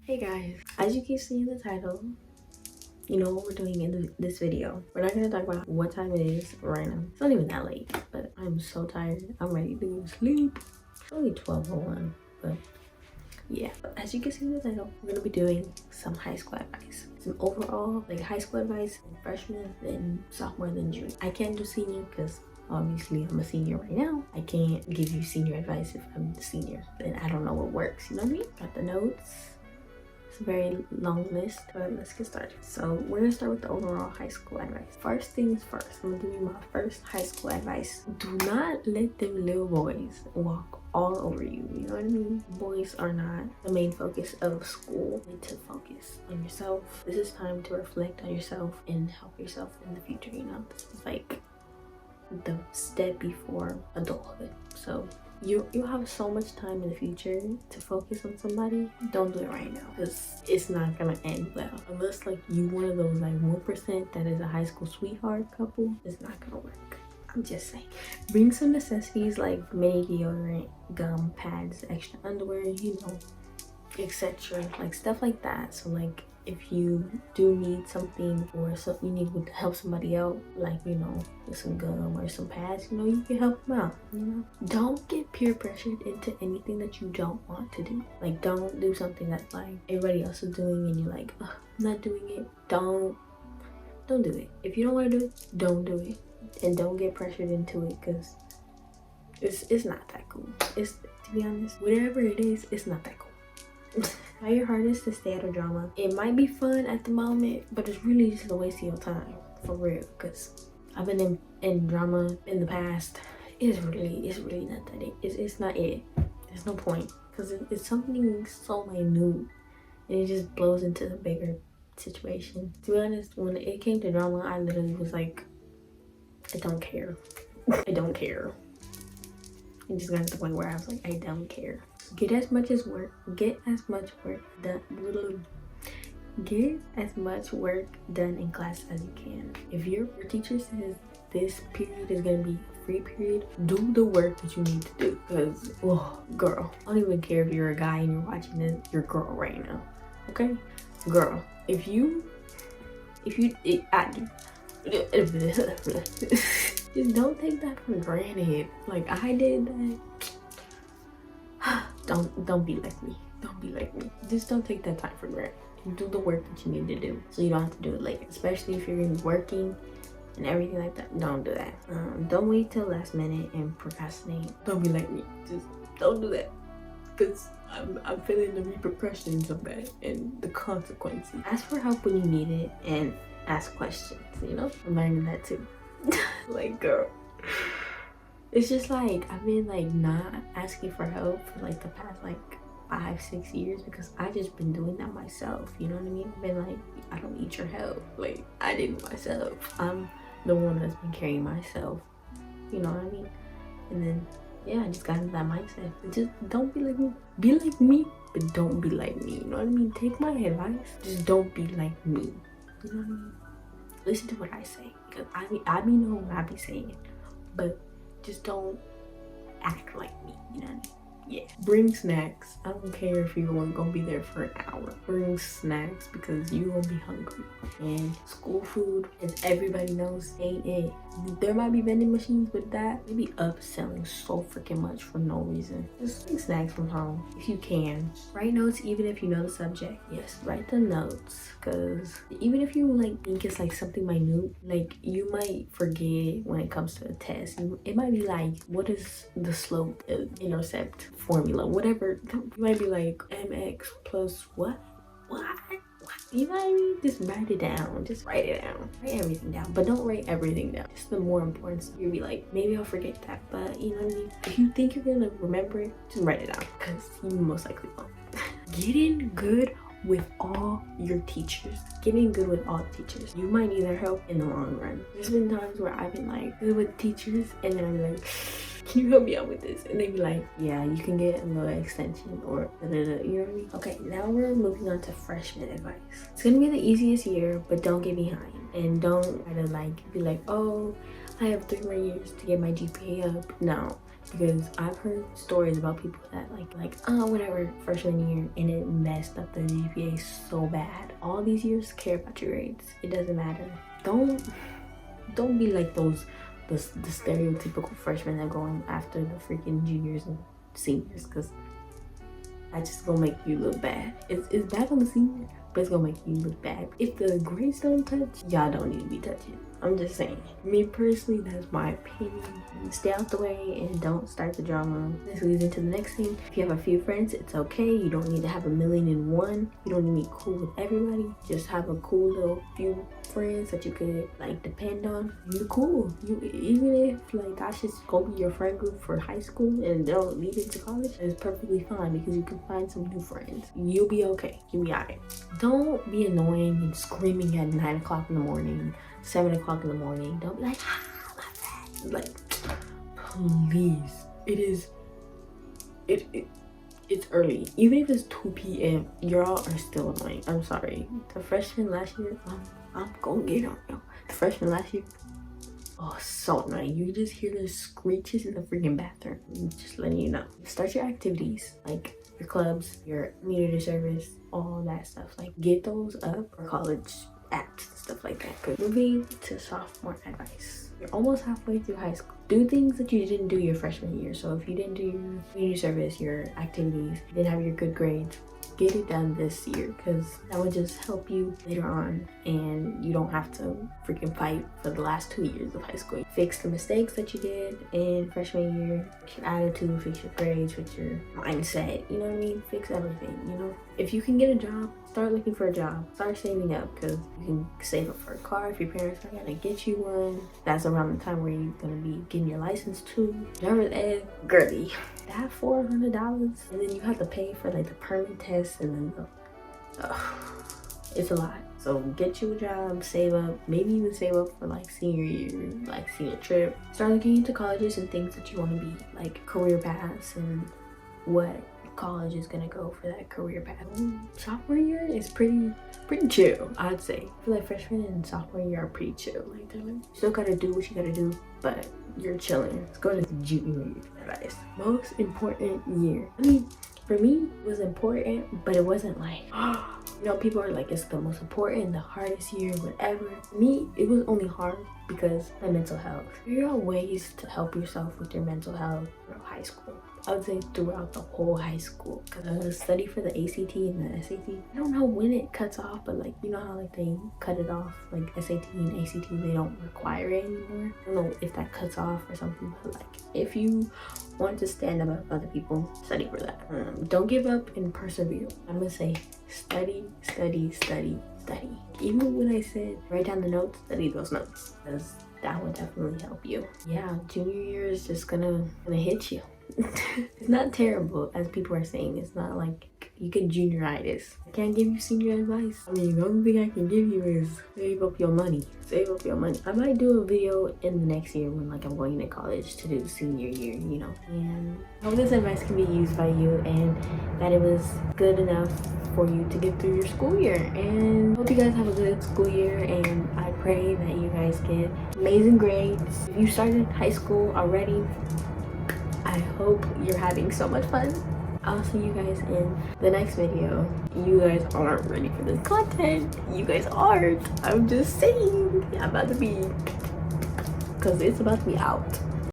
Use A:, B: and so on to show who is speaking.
A: Hey guys, as you can see in the title, you know what we're doing in this video. We're not gonna talk about what time it is right now. It's not even that late, but I'm so tired. I'm ready to go to sleep. It's only 12:01, but yeah. As you can see in the title, we're gonna be doing some high school advice. Some overall like high school advice, then freshman, then sophomore, then junior. I can't do senior because obviously I'm a senior right now. I can't give you senior advice if I'm the senior. Then I don't know what works, you know what I mean? Got the notes. It's a very long list, but let's get started. So we're gonna start with the overall high school advice. First things first, I'm gonna give you my first high school advice. Do not let them little boys walk all over you. You know what I mean? Boys are not the main focus of school. You need to focus on yourself. This is time to reflect on yourself and help yourself in the future, you know? This is like the step before adulthood. So you'll have so much time in the future to focus on somebody. Don't do it right now because it's not gonna end well unless like you one of those like 1% that is a high school sweetheart couple. It's not gonna work. I'm just saying, bring some necessities like mini deodorant, gum, pads, extra underwear, you know, etc. like stuff like that. So like if you do need something or something you need to help somebody out, like, you know, with some gum or some pads, you know, you can help them out, you know? Don't get peer pressured into anything that you don't want to do. Like, don't do something that like everybody else is doing and you're like, I'm not doing it. Don't do it. If you don't want to do it, don't do it. And don't get pressured into it because it's not that cool. It's, to be honest, whatever it is, it's not that cool. Try your hardest to stay out of drama. It might be fun at the moment, but it's really just a waste of your time, for real. Because I've been in drama in the past. It's really not that it's not it. There's no point because it's something so minute, and it just blows into the bigger situation. To be honest, when it came to drama, I literally was like, I don't care. I don't care. It just got to the point where I was like, I don't care. Get as much work done. Get as much work done in class as you can. If your teacher says this period is gonna be a free period, do the work that you need to do. Because, oh, girl, I don't even care if you're a guy and you're watching this, you're a girl right now. Okay, girl, if you, just don't take that for granted. Like I did that. Don't be like me. Don't be like me. Just don't take that time for granted. Do the work that you need to do so you don't have to do it later. Especially if you're gonna be working and everything like that. Don't do that. Don't wait till last minute and procrastinate. Don't be like me. Just don't do that. Because I'm feeling the repercussions of that and the consequences. Ask for help when you need it and ask questions, you know? I'm learning that too. Like, girl. It's just like I've been like not asking for help for like the past like 5-6 years because I just been doing that myself, you know what I mean? I've been like, I don't need your help. Like I did it myself. I'm the one that's been carrying myself, you know what I mean? And then yeah, I just got into that mindset. Just don't be like me. Be like me, but don't be like me, you know what I mean? Take my advice, just don't be like me, you know what I mean? Listen to what I say because I know what I be saying, but just don't act like me, you know what I mean? Yeah. Bring snacks. I don't care if you're gonna be there for an hour. Bring snacks because you're gonna be hungry. And school food, as everybody knows, ain't it. There might be vending machines, but that they be upselling so freaking much for no reason. Just bring snacks from home if you can. Write notes even if you know the subject. Yes, write the notes because even if you like think it's like something minute, like you might forget when it comes to a test. It might be like, what is the slope intercept formula, whatever. You might be like mx plus what, you know what I mean? Just write it down. Just write it down. Write everything down, but don't write everything down. Just the more important stuff. You'll be like, maybe I'll forget that, but you know what I mean? If you think you're gonna remember it, just write it down because you most likely won't. Getting good with all your teachers. Getting good with all teachers. You might need their help in the long run. There's been times where I've been like good with teachers and then I'm like, can you help me out with this? And they be like, yeah, you can get a little extension or da, da, da, you know what I mean? Okay, now we're moving on to freshman advice. It's gonna be the easiest year, but don't get behind. And don't try to like be like, oh, I have 3 more years to get my GPA up. No, because I've heard stories about people that whatever freshman year and it messed up their GPA so bad. All these years care about your grades. It doesn't matter. Don't be like the stereotypical freshmen that go in after the freaking juniors and seniors, because that's just gonna make you look bad. It's bad on the senior, but it's gonna make you look bad. If the grades don't touch, y'all don't need to be touching. I'm just saying. Me personally, that's my opinion. Stay out the way and don't start the drama. This leads into the next thing. If you have a few friends, it's okay. You don't need to have 1,000,001. You don't need to be cool with everybody. Just have a cool little few friends that you could like depend on. You're cool. Even if like that's just gonna be your friend group for high school and they'll lead into college, it's perfectly fine because you can find some new friends. You'll be okay. You'll be alright. Don't be annoying and screaming at 9 o'clock in the morning. 7 o'clock in the morning. Don't be like, my friend. Like, please. It's early. Even if it's 2 p.m., y'all are still annoying. I'm sorry. The freshman last year, I'm gonna get on you. The freshman last year, oh, so annoying. You just hear the screeches in the freaking bathroom. Just letting you know. Start your activities, like your clubs, your community service, all that stuff. Like, get those up for college apps and stuff like that. But moving to sophomore advice, you're almost halfway through high school. Do things that you didn't do your freshman year. So if you didn't do your community service, your activities, you didn't have your good grades, get it done this year, because that would just help you later on and you don't have to freaking fight for the last 2 years of high school. Fix the mistakes that you did in freshman year, fix your attitude, fix your grades, fix your mindset, you know what I mean? Fix everything, you know? If you can get a job, start looking for a job. Start saving up, because you can save up for a car if your parents are gonna get you one. That's around the time where you're gonna be getting your license too. Driver's ed, girly. That $400, and then you have to pay for like the permit test, and then it's a lot. So get you a job, save up, maybe even save up for like senior year, like senior trip. Start looking into colleges and things that you want to be, like career paths and what college is gonna go for that career path. Sophomore year is pretty chill, I'd say. I feel like freshman and sophomore year are pretty chill. Like, they're like, you still gotta do what you gotta do, but you're chilling. Let's go to the junior year advice. Most important year. I mean, for me, it was important, but it wasn't like, you know, people are like, it's the most important, the hardest year, whatever. For me, it was only hard because my mental health. Figure out ways to help yourself with your mental health throughout high school. I would say throughout the whole high school, because I was studying for the ACT and the SAT. I don't know when it cuts off, but like, you know how like they cut it off, like SAT and ACT, they don't require it anymore. I don't know if that cuts off or something, but like, if you want to stand above other people, study for that. Don't give up and persevere. I'm gonna say study, study, study, study. Even when I said write down the notes, study those notes, because that would definitely help you. Yeah, junior year is just gonna hit you. It's not terrible, as people are saying. It's not like you can junioritis. I can't give you senior advice. I mean, the only thing I can give you is save up your money. Save up your money. I might do a video in the next year when like I'm going to college to do senior year, you know. And I hope this advice can be used by you and that it was good enough for you to get through your school year. And I hope you guys have a good school year, and I pray that you guys get amazing grades. If you started high school already, I hope you're having so much fun. I'll see you guys in the next video. You guys aren't ready for this content. You guys aren't. I'm just saying. I'm about to be, because it's about to be out.